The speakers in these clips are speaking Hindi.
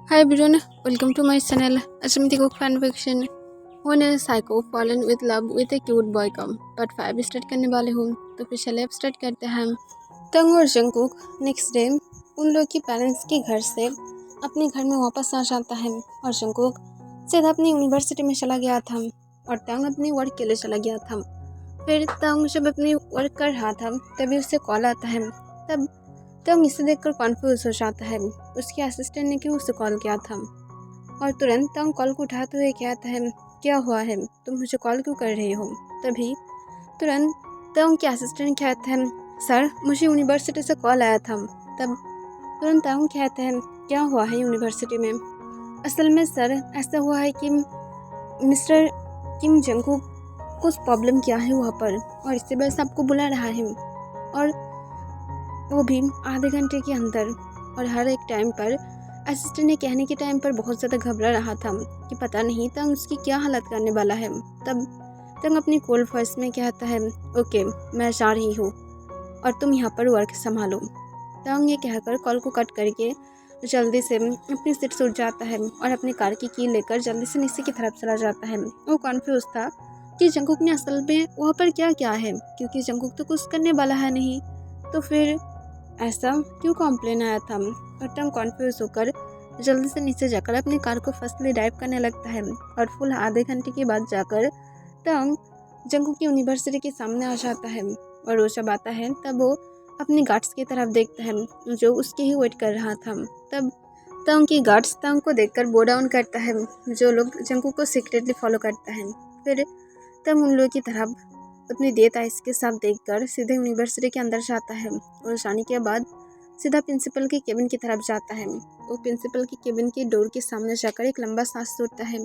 Hi everyone, welcome to my channel Ashamiti Cook Fan Fiction. One is psycho fallen with love with a cute boy come, but 5 start करने वाले हूँ तो फिर चले अब स्टार्ट करते हैं हम। तंग और जंगकुक नेक्स्ट डे उन लोग के पेरेंट्स के घर से अपने घर में वापस आ जाता है और जंगकुक सीधा अपनी यूनिवर्सिटी में चला गया था और तंग अपनी वर्क के लिए चला गया था। फिर तंग जब अपनी वर्क कर रहा था तभी उससे कॉल आता है। तब तंग इसे देखकर कॉन्फ्यूज हो जाता है, उसके असिस्टेंट ने क्यों उसे कॉल किया था। और तुरंत तंग कॉल को उठाते हुए कहता है, क्या हुआ है, तुम मुझे कॉल क्यों कर रहे हो। तभी तुरंत तंग के असिस्टेंट कहते हैं, सर मुझे यूनिवर्सिटी से कॉल आया था। तब तुरंत तंग कहते हैं, क्या हुआ है यूनिवर्सिटी में। असल में सर ऐसा हुआ है कि मिस्टर किम जंगकुक कुछ प्रॉब्लम किया है वहाँ पर और इससे वजह से आपको बुला रहा है, और वो भी आधे घंटे के अंदर। और हर एक टाइम पर असिस्टेंट ने कहने के टाइम पर बहुत ज़्यादा घबरा रहा था कि पता नहीं तंग उसकी क्या हालत करने वाला है। तब तंग अपनी कोल्ड वॉइस में कहता है, ओके मैं जा रही हूँ और तुम यहाँ पर वर्क संभालो। तंग ये कहकर कॉल को कट करके जल्दी से अपनी सीट से उठ जाता है और अपनी कार की की लेकर जल्दी से नीचे की तरफ चला जाता है। वो कॉन्फ्यूज था कि जंगकुक ने असल में वहाँ पर क्या क्या है, क्योंकि जंगकुक तो कुछ करने वाला है नहीं, तो फिर ऐसा क्यों कॉम्प्लेन आया था। और तंग कॉन्फ्यूज होकर जल्दी से नीचे जाकर अपनी कार को फर्स्टली ड्राइव करने लगता है और फुल आधे घंटे के बाद जाकर तंग जंगकुक की यूनिवर्सिटी के सामने आ जाता है। और वो जब आता है तब वो अपनी गार्ड्स की तरफ देखता है जो उसके ही वेट कर रहा था। तब तंग की गार्ड्स तंग को देखकर बो डाउन करता है, जो लोग जंगकुक को सीक्रेटली फॉलो करता है। फिर तंग उन लोगों की तरफ अपनी डेथ आइस के साथ देखकर सीधे यूनिवर्सिटी के अंदर जाता है और जाने के बाद सीधा प्रिंसिपल के केबिन की तरफ जाता है। वो प्रिंसिपल के केबिन के डोर के सामने जाकर एक लंबा सांस छोड़ता है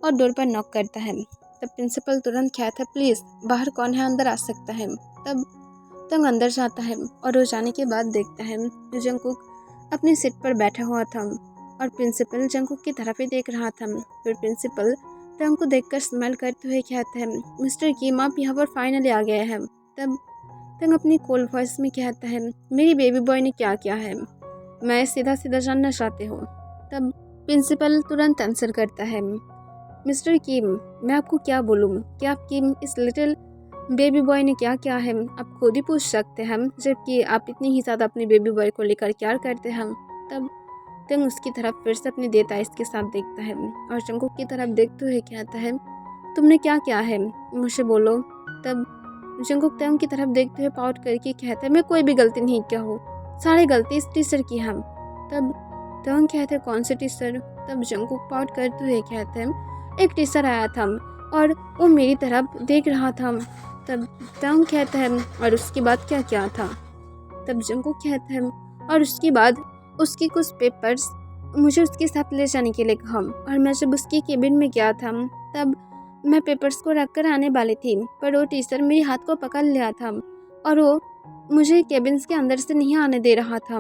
और डोर पर नॉक करता है। तब प्रिंसिपल तुरंत कहता है, प्लीज़ बाहर कौन है, अंदर आ सकता है। तब तंग अंदर जाता है और वो जाने के बाद देखता है जंगकुक अपनी सीट पर बैठा हुआ था और प्रिंसिपल जंगकुक की तरफ ही देख रहा था। फिर प्रिंसिपल तंग को देखकर स्माइल करते हुए कहते हैं, मिस्टर किम आप यहाँ पर फाइनली आ गए हैं। तब तंग अपनी कोल्ड वॉइस में कहता है, मेरी बेबी बॉय ने क्या किया है, मैं सीधा सीधा जानना चाहती हूँ। तब प्रिंसिपल तुरंत आंसर करता है, मिस्टर किम मैं आपको क्या बोलूँ कि आप किम इस लिटिल बेबी बॉय ने क्या किया है आप खुद ही पूछ सकते हैं, जबकि आप इतनी ही ज़्यादा अपने बेबी बॉय को लेकर क्या करते हैं। तब तंग उसकी तरफ फिर से अपनी डेथ आइस के साथ देखता है और जंगकुक की तरफ देखते हुए कहता है, तुमने क्या किया है मुझे बोलो। तब जंगकुक तंग की तरफ देखते हुए पाउट करके कहता है, मैं कोई भी गलती नहीं किया हूँ, सारी गलती इस टीचर की है। तब तंग कहते हैं, कौन से टीचर। तब जंगकुक पाउट करते हुए कहते हैं, एक टीचर आया था और वो मेरी तरफ देख रहा था। तब तंग कहता है, और उसके बाद क्या किया था। तब जंगकुक कहता है, और उसके बाद उसके कुछ पेपर्स मुझे उसके साथ ले जाने के लिए कहा और मैं जब उसके केबिन में गया था तब मैं पेपर्स को रख कर आने वाली थी, पर वो टीचर मेरे हाथ को पकड़ लिया था और वो मुझे केबिन्स के अंदर से नहीं आने दे रहा था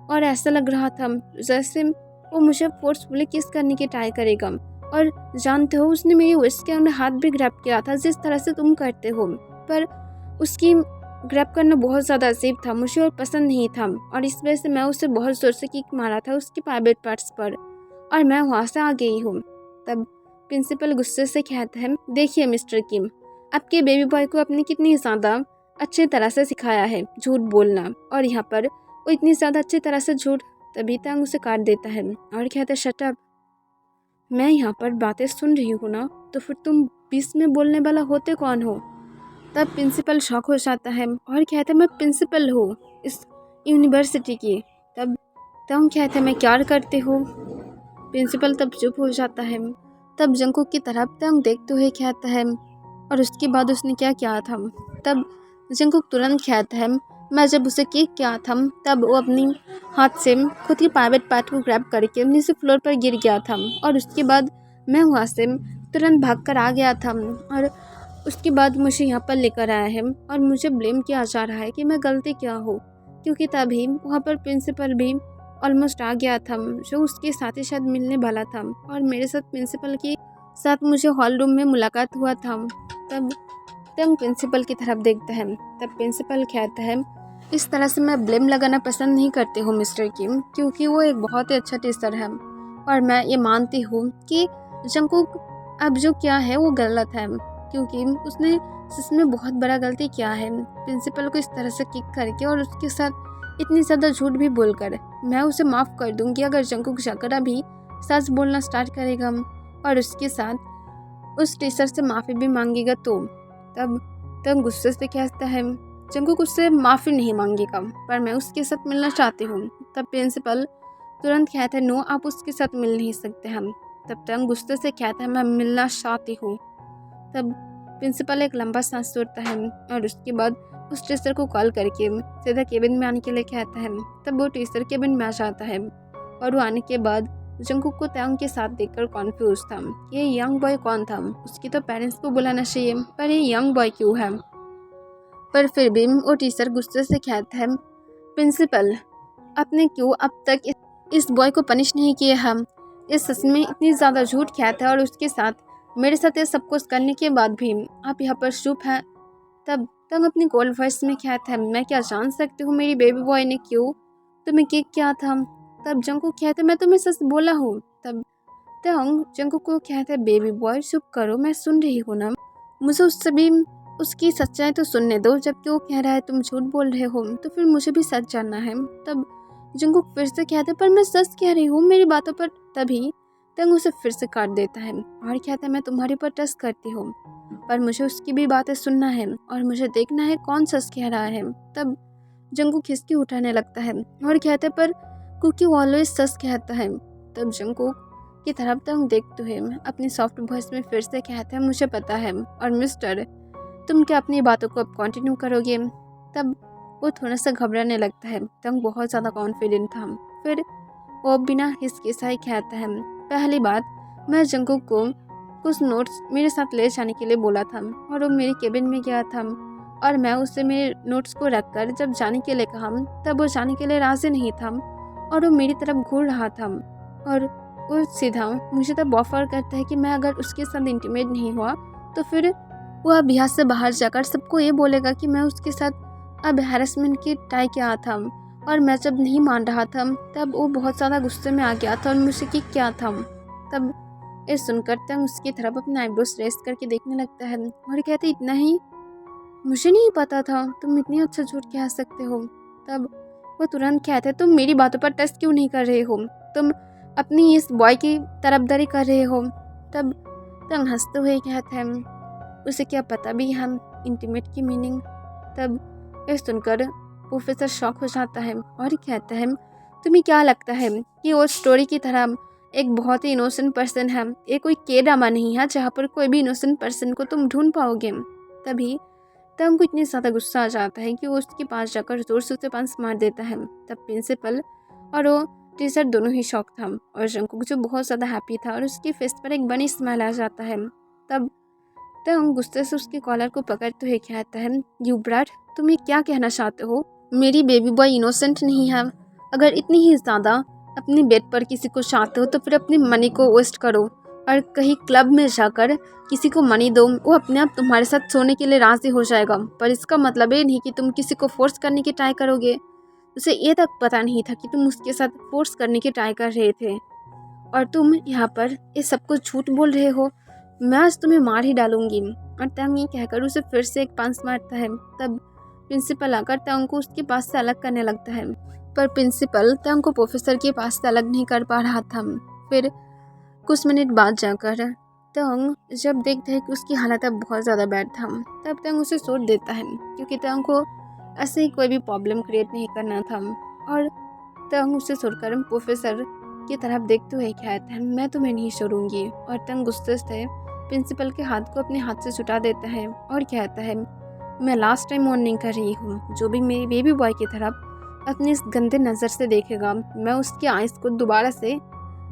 और ऐसा लग रहा था जैसे वो मुझे फोर्सफुली किस करने की ट्राई करेगा। और जानते हो उसने मेरी वेस्ट के अंदर हाथ भी ग्रैब किया था जिस तरह से तुम करते हो, पर उसकी ग्रैब करना बहुत ज़्यादा अजीब था मुझे और पसंद नहीं था, और इस वजह से मैं उसे बहुत ज़ोर से किक मारा था उसके प्राइवेट पार्ट्स पर और मैं वहाँ से आ गई हूँ। तब प्रिंसिपल गुस्से से कहता है, देखिए मिस्टर किम आपके बेबी बॉय को आपने कितनी ज़्यादा अच्छी तरह से सिखाया है झूठ बोलना, और यहाँ पर वो इतनी ज़्यादा अच्छी तरह से झूठ। तभी तंग उसे काट देता है और कहता है, शट अप, मैं यहाँ पर बातें सुन रही हूँ ना, तो फिर तुम बीच में बोलने वाला होते कौन हो। तब प्रिंसिपल शॉक हो जाता है और कहता है, मैं प्रिंसिपल हूँ इस यूनिवर्सिटी की। तब तंग कहता है, मैं क्या करते हो। प्रिंसिपल तब चुप हो जाता है। तब जंगकुक की तरफ तंग देखते हुए कहता है, और उसके बाद उसने क्या किया था। तब जंगकुक तुरंत कहता है, मैं जब उसे किक किया था तब वो अपनी हाथ से खुद की प्राइवेट पार्ट को ग्रैब करके नीचे फ्लोर पर गिर गया था और उसके बाद मैं वहाँ से तुरंत भाग कर आ गया था और उसके बाद मुझे यहाँ पर लेकर आया है और मुझे ब्लेम किया जा रहा है कि मैं गलती क्या हूँ, क्योंकि तभी वहाँ पर प्रिंसिपल भी ऑलमोस्ट आ गया था जो उसके साथ ही शायद मिलने वाला था और मेरे साथ प्रिंसिपल के साथ मुझे हॉल रूम में मुलाकात हुआ था। तब तंग प्रिंसिपल की तरफ देखता है। तब प्रिंसिपल कहता है, इस तरह से मैं ब्लेम लगाना पसंद नहीं करती हूँ मिस्टर किम, क्योंकि वो एक बहुत ही अच्छा टीचर है और मैं ये मानती हूँ कि जंगकुक अब जो क्या है वो गलत है, क्योंकि उसने सच में बहुत बड़ा गलती किया है प्रिंसिपल को इस तरह से किक करके और उसके साथ इतनी ज़्यादा झूठ भी बोलकर। मैं उसे माफ़ कर दूंगी अगर जंगकुक जाकर अभी सच बोलना स्टार्ट करेगा और उसके साथ उस टीचर से माफ़ी भी मांगेगा। तो तब तब गुस्से से कहता है जंगकुक उससे माफ़ी नहीं मांगेगा, पर मैं उसके साथ मिलना चाहती हूँ। तब प्रिंसिपल तुरंत कहता है नो, आप उसके साथ मिल नहीं सकते हम। तब तंग गुस्से से कहता है मैं मिलना चाहती हूँ। तब प्रिंसिपल एक लंबा सांस छोड़ता है और उसके बाद उस टीचर को कॉल करके सीधा केबिन में आने के लिए कहता है। तब वो टीचर केबिन में आ जाता है और वो आने के बाद जंगकुक को तंग के साथ देखकर कॉन्फ्यूज था कि ये यंग बॉय कौन था। उसके तो पेरेंट्स को बुलाना चाहिए, पर ये यंग बॉय क्यों है। पर फिर भी वो टीचर गुस्से से कहता है प्रिंसिपल आपने क्यों अब तक इस बॉय को पनिश नहीं किया। हम इस सच में इतनी ज़्यादा झूठ कहता है और उसके साथ मेरे साथ ये सब कुछ करने के बाद भी आप यहाँ पर चुप हैं। तब तंग अपनी कोल्ड वॉइस में कहता है मैं क्या जान सकती हूँ मेरी बेबी बॉय ने क्यों तुम्हें किक किया था। तब जंगकुक कहता है मैं तुम्हें सच बोला हूँ। तब तंग जंगकुक को कहता है बेबी बॉय चुप करो, मैं सुन रही हूँ ना, मुझे उससे भी उसकी सच्चाई तो सुनने दो। जबकि वो कह रहा है तुम झूठ बोल रहे हो तो फिर मुझे भी सच जानना है। तब जंगकुक फिर से कहता है पर मैं सच कह रही हूँ मेरी बातों पर। तभी तंग उसे फिर से काट देता है और कहता है मैं तुम्हारे पर ट्रस्ट करती हूँ, पर मुझे उसकी भी बातें सुनना है और मुझे देखना है कौन सच कह रहा है। तब जंगकुक खिसकी उठाने लगता है और कहता है पर कुकी ऑलवेज सच कहता है। तब जंगकुक की तरफ तंग देखते हुए अपनी सॉफ्ट वॉइस में फिर से कहता है मुझे पता है, और मिस्टर तुम क्या अपनी बातों को अब कंटिन्यू करोगे। तब वो थोड़ा सा घबराने लगता है। तंग बहुत ज़्यादा कॉन्फिडेंट था। फिर वो बिना हिचकिचाए कहता है पहली बात मैं जंगकुक को कुछ नोट्स मेरे साथ ले जाने के लिए बोला था और वो मेरे केबिन में गया था और मैं उससे मेरे नोट्स को रखकर जब जाने के लिए कहा तब वो जाने के लिए राजी नहीं था और वो मेरी तरफ घूर रहा था और वो सीधा मुझे तब ऑफर करता है कि मैं अगर उसके साथ इंटीमेट नहीं हुआ तो फिर वो अब यहाँ से बाहर जाकर सबको ये बोलेगा कि मैं उसके साथ अब हैरेसमेंट की ट्राई किया था। और मैं जब नहीं मान रहा था तब वो बहुत ज़्यादा गुस्से में आ गया था और मुझसे किक किया था। तब ये सुनकर तंग उसकी तरफ अपने आईब्रोज रेस करके देखने लगता है और कहते इतना ही, मुझे नहीं पता था तुम इतनी अच्छा झूठ कह सकते हो। तब वो तुरंत कहते तुम मेरी बातों पर टेस्ट क्यों नहीं कर रहे हो, तुम अपनी इस बॉय की तरफदारी कर रहे हो। तब तंग हंसते हुए कहते हैं उसे क्या पता भी हम इंटीमेट की मीनिंग। तब ये सुनकर प्रोफेसर शॉक हो जाता है और कहता है तुम्हें क्या लगता है कि वो स्टोरी की तरह एक बहुत ही इनोसेंट पर्सन है, ये कोई के ड्रामा नहीं है जहाँ पर कोई भी इनोसेंट पर्सन को तुम ढूंढ पाओगे। तभी तंग को इतनी ज़्यादा गुस्सा आ जाता है कि वो उसके पास जाकर जोर से उसे पंच मार देता है। तब प्रिंसिपल और वो टीचर दोनों ही शॉक था और जंगकुक जो बहुत ज़्यादा हैप्पी था और उसके फेस पर एक बनी स्माइल आ जाता है। तब तंग गुस्से से उसके कॉलर को पकड़ते हुए कहता है यू ब्रैट तुम ये क्या कहना चाहते हो, मेरी बेबी बॉय इनोसेंट नहीं है। अगर इतनी ही ज़्यादा अपनी बेड पर किसी को चाहते हो तो फिर अपनी मनी को वेस्ट करो और कहीं क्लब में जाकर किसी को मनी दो, वो अपने आप तुम्हारे साथ सोने के लिए राज़ी हो जाएगा। पर इसका मतलब ये नहीं कि तुम किसी को फोर्स करने की ट्राई करोगे। उसे ये तक पता नहीं था कि तुम उसके साथ फोर्स करने की ट्राई कर रहे थे और तुम यहाँ पर ये सब कुछ झूठ बोल रहे हो, मैं आज तुम्हें मार ही डालूंगी। और तंग ये कहकर उसे फिर से एक पंच मारता है। तब प्रिंसिपल आकर तंग को उसके पास से अलग करने लगता है, पर प्रिंसिपल तंग को प्रोफेसर के पास से अलग नहीं कर पा रहा था। फिर कुछ मिनट बाद जाकर तंग जब देखता है कि उसकी हालत अब बहुत ज़्यादा बैड था तब तंग उसे छोड़ देता है, क्योंकि तंग को ऐसे ही कोई भी प्रॉब्लम क्रिएट नहीं करना था। और तंग उसे छोड़कर प्रोफेसर की तरफ देखते हुए कहता है मैं तुम्हें नहीं छोड़ूंगी। और तंग गुस्से से प्रिंसिपल के हाथ को अपने हाथ से छुटा देता है और कहता है मैं लास्ट टाइम वार्निंग कर रही हूँ, जो भी मेरी बेबी बॉय की तरफ अपनी इस गंदे नज़र से देखेगा मैं उसकी आइज़ को दोबारा से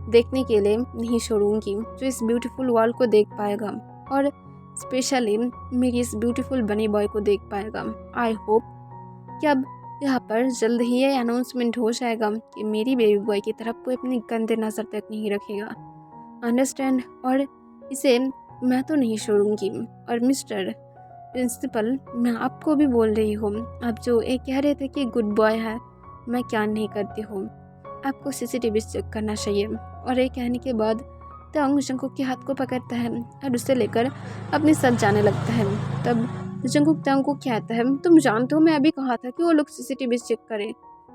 देखने के लिए नहीं छोड़ूंगी, जो इस ब्यूटीफुल वर्ल्ड को देख पाएगा और स्पेशली मेरी इस ब्यूटीफुल बनी बॉय को देख पाएगा। आई होप कि अब यहाँ पर जल्द ही ये अनाउंसमेंट हो जाएगा कि मेरी बेबी बॉय की तरफ कोई अपनी गंदे नज़र तक नहीं रखेगा, अंडरस्टैंड। और इसे मैं तो नहीं छोड़ूंगी। और मिस्टर प्रिंसिपल मैं आपको भी बोल रही हूँ, आप जो ये कह रहे थे कि गुड बॉय है, मैं क्या नहीं करती हूँ, आपको CCTV चेक करना चाहिए। और ये कहने के बाद तंग जंकुक के हाथ को पकड़ता है और उसे लेकर अपने साथ जाने लगता है। तब जंकुक तंग को कहता है, तुम जानते हो मैं अभी कहा था कि वो लोग सीसीटीवी चेक करें,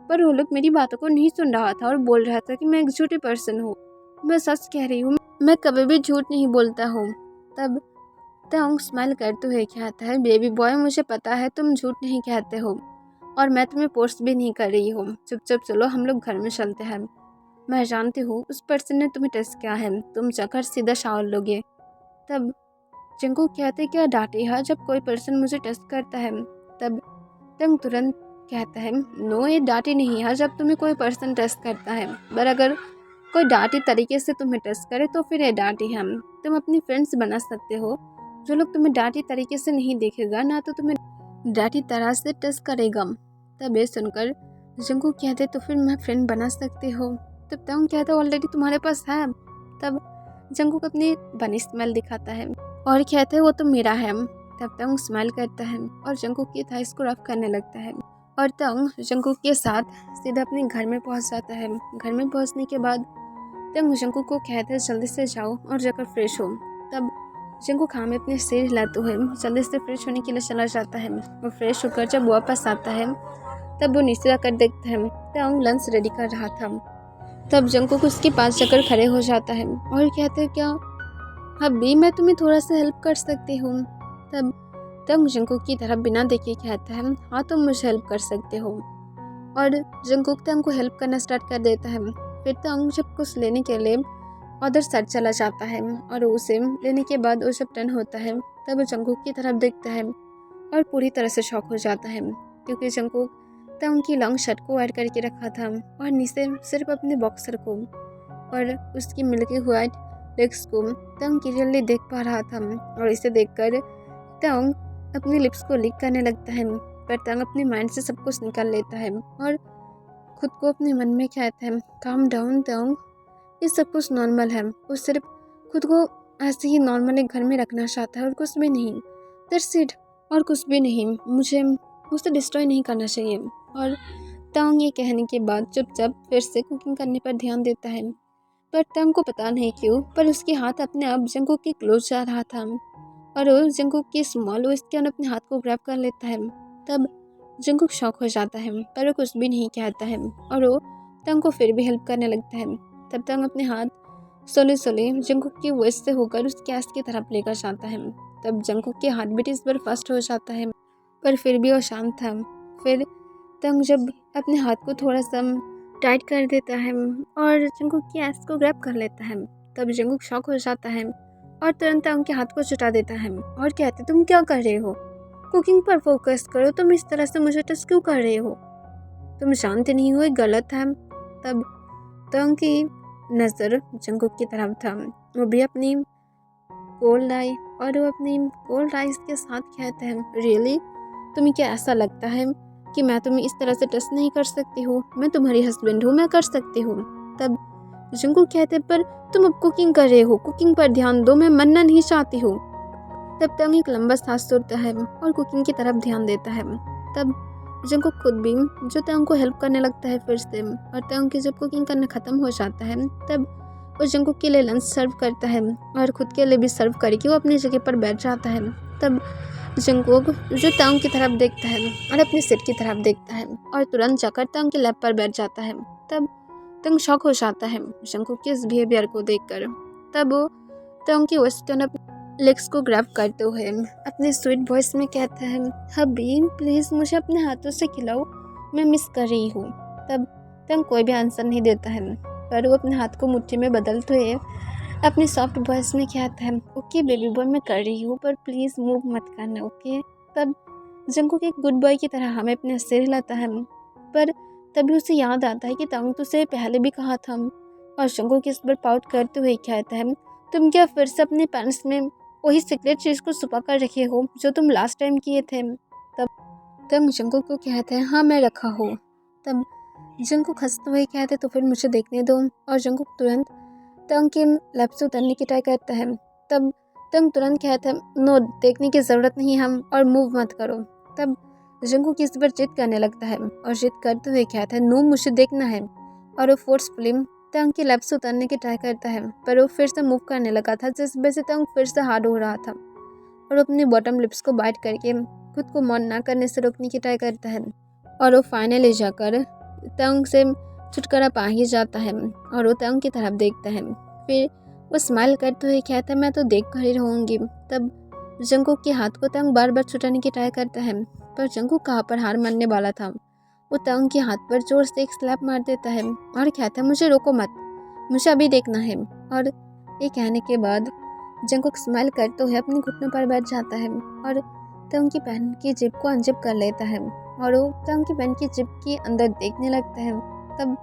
पर वो लोग मेरी बातों को नहीं सुन रहा था और बोल रहा था कि मैं एक झूठी पर्सन हूँ। मैं सच कह रही हूँ, मैं कभी भी झूठ नहीं बोलता हूँ। तब तंग स्माइल करते हुए कहता है, बेबी बॉय मुझे पता है तुम झूठ नहीं कहते हो और मैं तुम्हें फोर्स भी नहीं कर रही हूँ। चुपचाप चलो हम लोग घर में चलते हैं। मैं जानती हूँ उस पर्सन ने तुम्हें टेस्ट किया है, तुम जाकर सीधा शावर लोगे। तब जंकुक कहते, क्या डांटे है जब कोई पर्सन मुझे टेस्ट करता है। तब तंग तुरंत कहता है, नो ये डांटे नहीं है जब तुम्हें कोई पर्सन टेस्ट करता है, पर अगर कोई डांटे तरीके से तुम्हें टेस्ट करे तो फिर ये डांटे है। तुम अपनी फ्रेंड्स बना सकते हो, जो लोग तुम्हें डांटे तरीके से नहीं देखेगा ना तो तुम्हें डांटी तरह से टेस्ट करेगा। तब ये सुनकर जंकुक कहते, तो फिर मैं फ्रेंड बना सकती हो। तब तंग कहता, ऑलरेडी तुम्हारे पास है। तब जंकुक अपनी बनी स्माइल दिखाता है और कहते, वो तो मेरा है। तब तंग स्माइल करता है और जंकुक की थाइस को रफ करने लगता है और तंग जंकुक के साथ सीधा अपने घर में पहुंच जाता है। घर में पहुंचने के बाद तंग जंकुक को कहता है, जल्दी से जाओ और जाकर फ्रेश हो। तब जंकुक हाँ में अपने सिर हिलाते हुए जल्दी से फ्रेश होने के लिए चला जाता है और फ्रेश होकर जब वापस आता है तब वो नीचे आकर देखता है तंग लंच रेडी कर रहा था। तब जंकुक उसके पास जाकर खड़े हो जाता है और कहते हैं, क्या अभी मैं तुम्हें थोड़ा सा हेल्प कर सकती हूँ। तब तंग जंकुक की तरफ बिना देखे कहता है, हाँ तुम मुझे हेल्प कर सकते हो। और जंकुक तंग को हेल्प करना स्टार्ट कर देता है। फिर तंग जब कुछ लेने के लिए उधर साइड चला जाता है और उसे लेने के बाद वो जब टर्न होता है तब जंकुक की तरफ देखता है और पूरी तरह से शॉक हो जाता है, क्योंकि जंकुक तंग की लॉन्ग शर्ट को ऐड करके रखा था और नीचे सिर्फ अपने बॉक्सर को और उसकी मिल्की व्हाइट लेग्स को तंग क्लियरली देख पा रहा था। और इसे देखकर तंग अपने लिप्स को लिक करने लगता है, पर तंग अपने माइंड से सब कुछ निकाल लेता है और खुद को अपने मन में कहता है, काम डाउन तंग, ये सब कुछ नॉर्मल है। वो सिर्फ खुद को ऐसे ही नॉर्मल एक घर में रखना चाहता है और कुछ भी नहीं। दैट्स इट, और कुछ भी नहीं। मुझे उसे डिस्ट्रॉय नहीं करना चाहिए। और तंग ये कहने के बाद चुपचाप फिर से कुकिंग करने पर ध्यान देता है, पर तंग को पता नहीं क्यों पर उसके हाथ अपने आप जंकुक के क्लोज जा रहा था और वो जंकुक की स्मॉल वेस्ट के अपने हाथ को ग्रैब कर लेता है। तब जंकुक शॉक हो जाता है पर वो कुछ भी नहीं कहता है और वो तंग को फिर भी हेल्प करने लगता है। तब तंग अपने हाथ सोले सोले जंकुक की वेस्ट से होकर उसके आस की तरफ लेकर जाता है। तब जंकुक के हार्ट बीट इस बार फास्ट हो जाता है, पर फिर भी वो शांत था। फिर तंग जब अपने हाथ को थोड़ा सा टाइट कर देता है और जंकुक की आस को ग्रैब कर लेता है, तब जंकुक शॉक हो जाता है और तुरंत तंग के हाथ को छुटा देता है और कहते, तुम क्या कर रहे हो? कुकिंग पर फोकस करो, तुम इस तरह से मुझे टच क्यों कर रहे हो? तुम जानते नहीं हो ये गलत है। तब तंग की नज़र जंकुक की तरफ था, वो भी अपनी कोल्ड आई और वो अपनी कोल्ड आइज के साथ कहता है, रियली तुम्हें क्या ऐसा लगता है कि मैं तुम्हें इस तरह से टच नहीं कर सकती हूँ? मैं तुम्हारी हस्बैंड हूँ, मैं कर सकती हूँ। तब जंकुक कहते, पर तुम अब कुकिंग कर रहे हो, कुकिंग पर ध्यान दो, मैं मरना नहीं चाहती हूँ। तब तंग एक लंबा सांस छोड़ता है और कुकिंग की तरफ ध्यान देता है। तब जंकुक खुद भी जो तंग को हेल्प करने लगता है फिर से, और तंग की जब कुकिंग करना ख़त्म हो जाता है तब वो जंकुक के लिए लंच सर्व करता है और खुद के लिए भी सर्व करके वो अपनी जगह पर बैठ जाता है। तब जंकुक जो तंग की तरफ देखता है और अपनी सीट की तरफ देखता है और तुरंत जाकर तंग के लैप पर बैठ जाता है। तब तंग शॉक हो जाता है जंकुक के इस बिहेवियर को देखकर। तब वो तंग की वेस्टर्न लेग्स को ग्रैब करते हुए अपने स्वीट वॉइस में कहता है, हबी प्लीज़ मुझे अपने हाथों से खिलाओ, मैं मिस कर रही हूँ। तब तंग कोई भी आंसर नहीं देता है, पर वो अपने हाथ को मुट्ठी में बदलते हुए अपनी सॉफ्ट वॉइस में कहता है, ओके बेबी बॉय मैं कर रही हूँ, पर प्लीज़ मूव मत करना, ओके। तब जंकुक एक गुड बॉय की तरह हमें अपने सिर हिलाता है, पर तभी उसे याद आता है कि तंग तो उसे पहले भी कहा था। और जंकुक इस बार पाउट करते हुए कहता है, तुम क्या फिर से अपने पैंट्स में वही सीक्रेट चीज़ को छुपा कर रखे हो जो तुम लास्ट टाइम किए थे? तब तंग जंकुक को कहते हैं, हाँ मैं रखा हूँ। तब जंकुक हंसते हुए कहते हैं, तो फिर मुझे देखने दो। और जंकुक तुरंत तंग के लैप से उतरने की ट्राई करता है। तब तंग तुरंत कहता है, नो देखने की ज़रूरत नहीं हम, और मूव मत करो। तब जंकुक इस बार जिद करने लगता है और जिद करते हुए कहता है, नो मुझे देखना है। और वो फोर्सफुली तंग की लैब से उतरने की ट्राई करता है, पर वो फिर से मूव करने लगा था, जिस वजह से तंग फिर से हार्ड हो रहा था और अपनी बॉटम लिप्स को बाइट करके खुद को मौन ना करने से रोकने की ट्राई करता है और वो फाइनली जाकर तंग से छुटकारा पा ही जाता है और वो तंग की तरफ देखता है। फिर वो स्माइल करते हुए कहता है, मैं तो देख कर ही रहूँगी। तब जंगकुक के हाथ को तंग बार बार छुटाने की ट्राई करता है, पर जंगकुक कहाँ पर हार मानने वाला था। वो तंग के हाथ पर जोर से एक स्लैप मार देता है और कहता है, मुझे रोको मत, मुझे अभी देखना है। और ये कहने के बाद जंगकुक स्माइल करते हुए अपने घुटनों पर बैठ जाता है और तंग की पैंट की जिप को अनजिप कर लेता है और वो तंग की पैंट की जिप के अंदर देखने लगता है। तब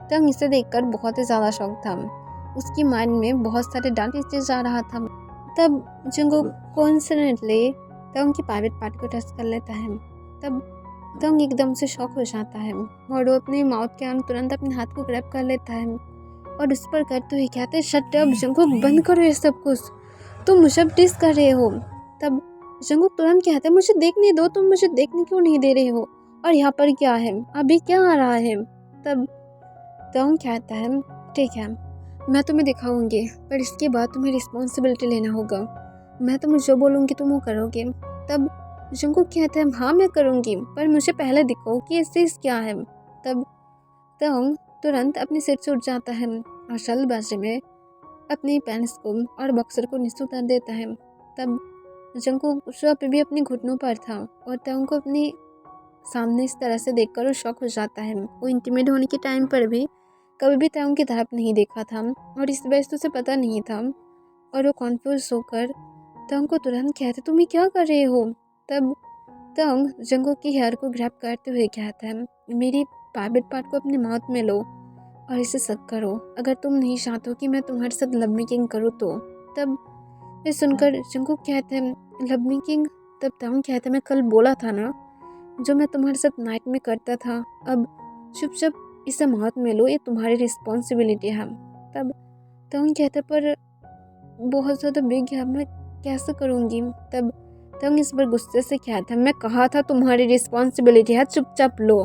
तंग इसे देखकर बहुत ही ज़्यादा शौक था, उसकी माइंड में बहुत सारे डाटा चीज आ रहा था। तब जंगकुक कोइंसिडेंटली तंग की प्राइवेट पार्ट को टच कर लेता है। तब तंग एकदम से शॉक हो जाता है और वो अपने माउथ के अंदर तुरंत अपने हाथ को ग्रैब कर लेता है और उस पर करते हुए कहते हैं, शट अप जंगकुक, बंद करो ये सब कुछ, तुम मुझे अब टिस कर रहे हो। तब जंगकुक तुरंत कहता है, मुझे देखने दो, तुम मुझे देखने क्यों नहीं दे रहे हो, और यहाँ पर क्या है, अभी क्या आ रहा है। तब तंग कहता है, ठीक है, मैं तुम्हें दिखाऊंगी, पर इसके बाद तुम्हें रिस्पॉन्सिबिलिटी लेना होगा, मैं तुम्हें जो बोलूँगी तुम वो करोगे। तब जंगकुक कहता है, हाँ मैं करूँगी, पर मुझे पहले दिखाओ कि ये चीज़ क्या है। तब तंग तुरंत अपनी सीट से उठ जाता है और जल्दबाजी में अपनी पैंट्स को और बॉक्सर को नीचे उतार देता है। तब जंगकुक जो अभी भी अपने घुटनों पर था और तंग को अपने सामने इस तरह से देखकर वो शॉक हो जाता है। वो इंटीमेट होने के टाइम पर भी कभी भी तंग की तरफ नहीं देखा था और इस वजह से उसे पता नहीं था और वो कॉन्फ्यूज होकर तंग को तुरंत कहते, तुम्हें क्या कर रहे हो। तब तंग जंगकुक की हेयर को ग्रैब करते हुए कहता है, मेरी प्राइवेट पार्ट को अपने माउथ में लो और इसे सक करो, अगर तुम नहीं चाहते हो कि मैं तुम्हारे साथ लव मेकिंग करूँ तो। तब ये सुनकर जंगकुक कहते हैं, लव मेकिंग। तब तंग कहता है, मैं कल बोला था ना, जो मैं तुम्हारे साथ नाइट में करता था, अब चुपचाप इसे माउथ में लो, ये तुम्हारी रिस्पॉन्सिबिलिटी है। तब तंग कहता है, पर बहुत ज़्यादा बिग है, मैं कैसे करूँगी। तब तंग इस बार गुस्से से कहता है, मैं कहा था तुम्हारी रिस्पॉन्सिबिलिटी है, चुपचाप लो।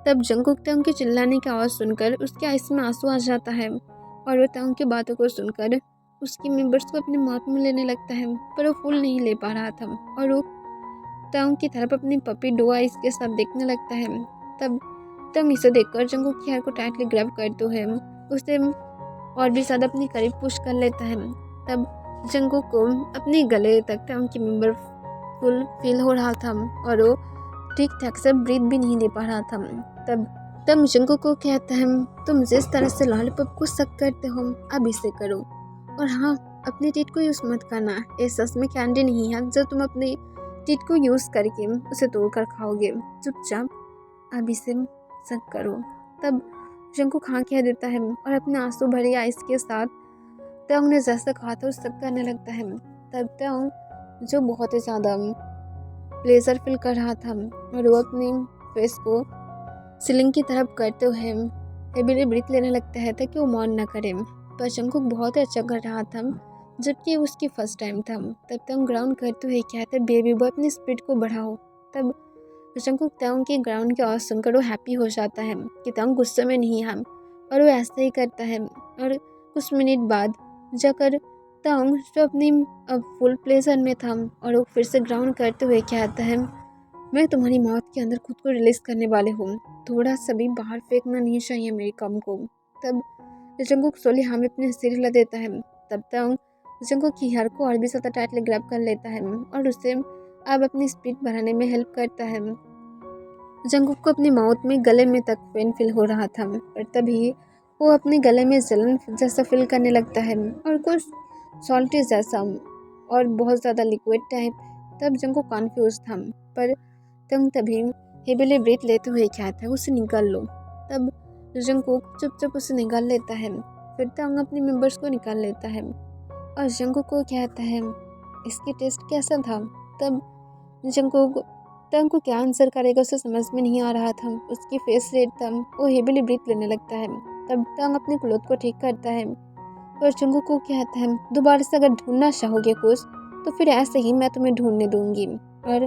तब जंगकुक तंग के चिल्लाने की आवाज़ सुनकर उसके आइस में आंसू आ जाता है और वो तंग की बातों को सुनकर उसकी मेंबर्स को अपने माउथ में लेने लगता है, पर वो फुल नहीं ले पा रहा था और वो तंग की तरफ अपनी पपी डो आइस के साथ देखने लगता है। तब तंग इसे देखकर जंगकुक की हेयर को टाइटली ग्रैब करते हुए उसे और भी ज़्यादा अपने करीब पुश कर लेता है। तब जंगकुक को अपने गले तक तंग की मेंबर फुल फील हो रहा था और वो ठीक ठाक से ब्रीथ भी नहीं दे पा रहा था। तब जंगकुक को कहता है, तुम जिस तरह से लॉलीपॉप को सक करते हो, अब इसे करो, और हाँ, अपने टीथ को यूज़ मत करना, ये सच में कैंडी नहीं है जो तुम अपने टीथ को यूज़ करके उसे तोड़कर खाओगे, चुपचाप अब इसे सक करो। तब जंगकुक हाँ कह देता है और अपने आंसू भरी आइस के साथ तंग ने जैसा कहा था उस सक करने लगता है। तब तंग जो बहुत ही ज़्यादा प्लेजर फील कर रहा था और वो अपनी फेस को सीलिंग की तरफ करते हुए हेवीली ब्रीथ लेने लगता है ताकि वो मौन न करे। पर जंगकुक बहुत ही अच्छा कर रहा था, जबकि उसकी फर्स्ट टाइम था। तब तंग ग्राउंड करते हुए कहते, बेबी बॉय अपनी स्पीड को बढ़ाओ। तब जंगकुक तंग की ग्राउंड की आवाज़ सुनकर वो हैप्पी हो जाता है कि तंग गुस्से में नहीं है और वो ऐसा ही करता है। और कुछ मिनट बाद जाकर तंग जो अपनी अब फुल प्लेजर में था और वो फिर से ग्राउंड करते हुए कहता है, मैं तुम्हारी माउथ के अंदर खुद को रिलीज करने वाले हूँ, थोड़ा सा भी बाहर फेंकना नहीं चाहिए मेरी कम को। तब जंगकुक सोली हाँ में अपने सिर हिला देता है। तब तंग जंगकुक की हेयर को और भी ज़्यादा टाइटली ग्रैब कर लेता है और उसे अब अपनी स्पीड बढ़ाने में हेल्प करता है। जंगकुक को अपनी माउथ में गले में तक पेन फील हो रहा था, पर तभी वो अपने गले में जलन जैसा फील करने लगता है और कुछ सॉल्टी जैसा और बहुत ज़्यादा लिक्विड टाइप। तब जंगकुक कॉन्फ्यूज था, पर तंग तभी हेवीली ब्रीथ लेते हुए कहता है, उसे निकाल लो। तब जंगकुक चुपचाप उसे निकाल लेता है। फिर तंग अपने मेंबर्स को निकाल लेता है और जंगकुक को कहता है, इसकी टेस्ट कैसा था। तब जंगकुक तंग को क्या आंसर करेगा उसे समझ में नहीं आ रहा था। उसकी फेस रेड था, वो हेवीली ब्रीथ लेने लगता है। तब तंग अपने क्लोथ को ठीक करता है और जंगकुक को कहता है, दोबारा से अगर ढूंढना चाहोगे कुछ तो फिर ऐसे ही मैं तुम्हें ढूंढने दूंगी। और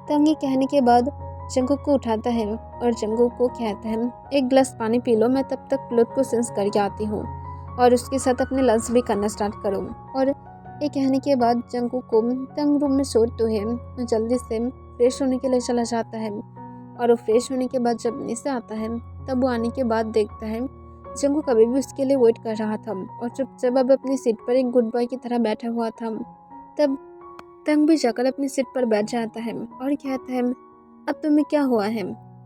तंग ये कहने के बाद जंगकुक को उठाता है और जंगकुक को कहता है एक गिलास पानी पी लो, मैं तब तक क्लोथ को सेंस करके आती हूँ और उसके साथ अपने लंच भी करना स्टार्ट करूँ। और ये कहने के बाद जंगकुक को तंग रूम में सोते हुए जल्दी से फ्रेश होने के लिए चला जाता है। और वो फ्रेश होने के बाद जब नीचे आता है तब वो आने के बाद देखता है जंगकुक अभी भी उसके लिए वेट कर रहा था और चुपचाप अब अपनी सीट पर एक गुड बॉय की तरह बैठा हुआ था। तब तंग भी जाकर अपनी सीट पर बैठ जाता है और कहता है अब तुम्हें क्या हुआ है।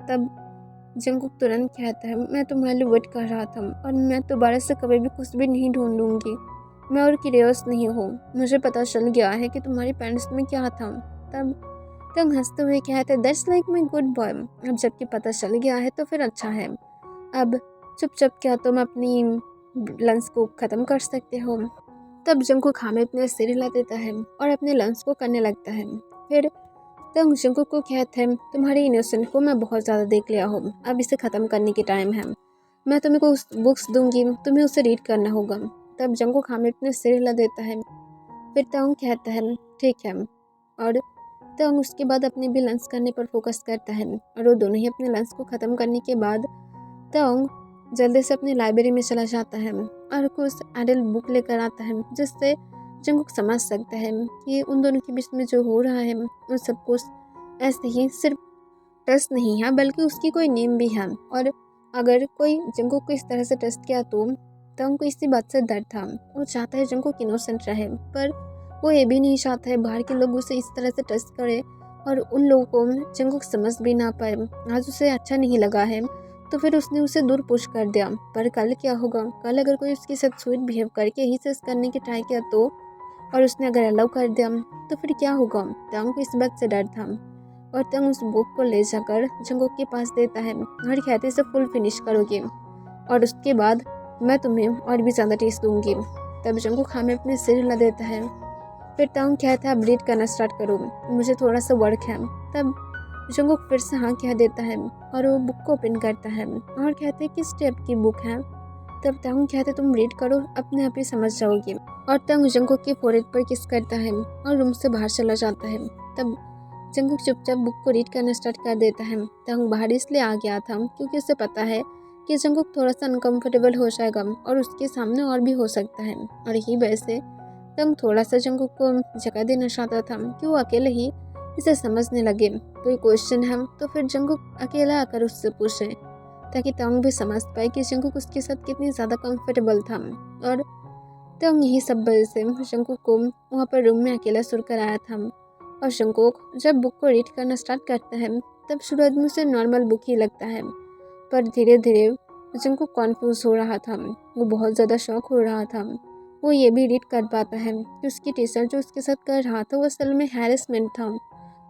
तब जंगकुक तुरंत कहता है मैं तुम्हारे लिए वेट कर रहा था और मैं दोबारा से कभी भी कुछ भी नहीं ढूंढूंगी, मैं और क्यूरियस नहीं हूँ, मुझे पता चल गया है कि तुम्हारी पैंट्स में क्या था। तब तंग हंसते हुए कहते हैं that's like my good boy, अब जबकि पता चल गया है तो फिर अच्छा है, अब चुपचाप क्या तुम अपनी लंच को ख़त्म कर सकते हो। तब जंगकुक खाने अपने सिर हिला देता है और अपने लंच को करने लगता है। फिर तंग जंगकुक को कहता है तुम्हारी इनोसेंट को मैं बहुत ज़्यादा देख लिया हूँ, अब इसे ख़त्म करने की टाइम है, मैं तुम्हें कुछ बुक्स दूंगी, तुम्हें उसे रीड करना होगा। तब जंगकुक खाने अपने सिर हिला देता है। फिर तंग कहता है ठीक है, और तंग उसके बाद अपने भी लंच करने पर फोकस करता है और वो दोनों ही अपने लंच को ख़त्म करने के बाद तंग जल्दी से अपनी लाइब्रेरी में चला जाता है और कुछ एडल्ट बुक लेकर आता है जिससे जंगकुक समझ सकता है कि उन दोनों के बीच में जो हो रहा है उन सब कुछ ऐसे ही सिर्फ टेस्ट नहीं है बल्कि उसकी कोई नेम भी है। और अगर कोई जंगकुक को इस तरह से टेस्ट किया तो तंग को इसी बात से डर था, वो चाहता है जंगकुक इनोसेंट रहे पर वो ये भी नहीं चाहता है बाहर के लोग उसे इस तरह से टेस्ट करें और उन लोगों को जंगकुक समझ भी ना पाए। आज उसे अच्छा नहीं लगा है तो फिर उसने उसे दूर पुश कर दिया, पर कल क्या होगा, कल अगर कोई उसके साथ स्वीट बिहेव करके ही सेस करने की ट्राई किया तो, और उसने अगर अलाउ कर दिया तो फिर क्या होगा। तंग को इस बात से डर था और तंग उस बुक को ले जाकर जंगकुक के पास देता है और कहते से फुल फिनिश करोगे और उसके बाद मैं तुम्हें और भी ज़्यादा टेस्ट दूंगी। तब जंगकुक हमें अपने सिर हिला देता है। फिर तंग कहता है अब रीड करना स्टार्ट करो, मुझे थोड़ा सा वर्क है। तब जंगकुक फिर से हाँ कह देता है और वो बुक को ओपन करता है और कहते हैं किस टाइप की बुक है। तब तंग कहते तुम रीड करो, अपने आप ही समझ जाओगे। और तंग जंगकुक के फोrehead पर किस करता है और रूम से बाहर चला जाता है। तब जंगकुक चुपचाप बुक को रीड करना स्टार्ट कर देता है। तंग बाहर इसलिए आ गया था क्योंकि उसे पता है कि जंगकुक थोड़ा सा अनकम्फर्टेबल हो जाएगा और उसके सामने और भी हो सकता है, और यही वजह से तंग थोड़ा सा जंगकुक को जगह देना चाहता था कि वो अकेले ही इसे समझने लगे। कोई क्वेश्चन है तो फिर जंगकुक अकेला आकर उससे पूछे ताकि तंग भी समझ पाए कि जंगकुक उसके साथ कितनी ज़्यादा कंफर्टेबल था। और तंग यही सब वजह से जंगकुक को वहाँ पर रूम में अकेला सुनकर आया था। और जंगकुक जब बुक को रीड करना स्टार्ट करता है तब शुरुआत में उसे नॉर्मल बुक ही लगता है, पर धीरे धीरे जंगकुक कॉन्फ्यूज हो रहा था, वो बहुत ज़्यादा शॉक हो रहा था। वो ये भी रीड कर पाता है कि उसकी टीचर जो उसके साथ कर रहा था वो असल में हैरेसमेंट था,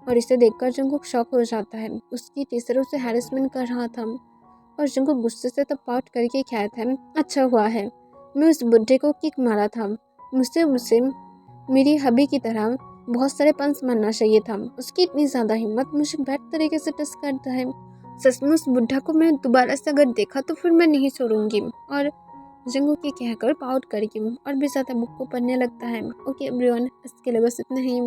और इसे देखकर जंगकुक शॉक हो जाता है, उसकी टीचर उसे हैरेसमेंट कर रहा था। और जंगकुक गुस्से से तब पाउट करके कहता है अच्छा हुआ है मैं उस बुड्ढे को किक मारा था, मुझसे उसे मेरी हबी की तरह बहुत सारे पंच मारना चाहिए था, उसकी इतनी ज़्यादा हिम्मत मुझे बैड तरीके से टच करता है, सचमुच बुड्ढा को मैं दोबारा से अगर देखा तो फिर मैं नहीं छोड़ूंगी। और जंगकुक ये कहकर पाउट करके और भी ज़्यादा बुक को पढ़ने लगता है। ओके एवरीवन, इसके लिए बस इतना ही।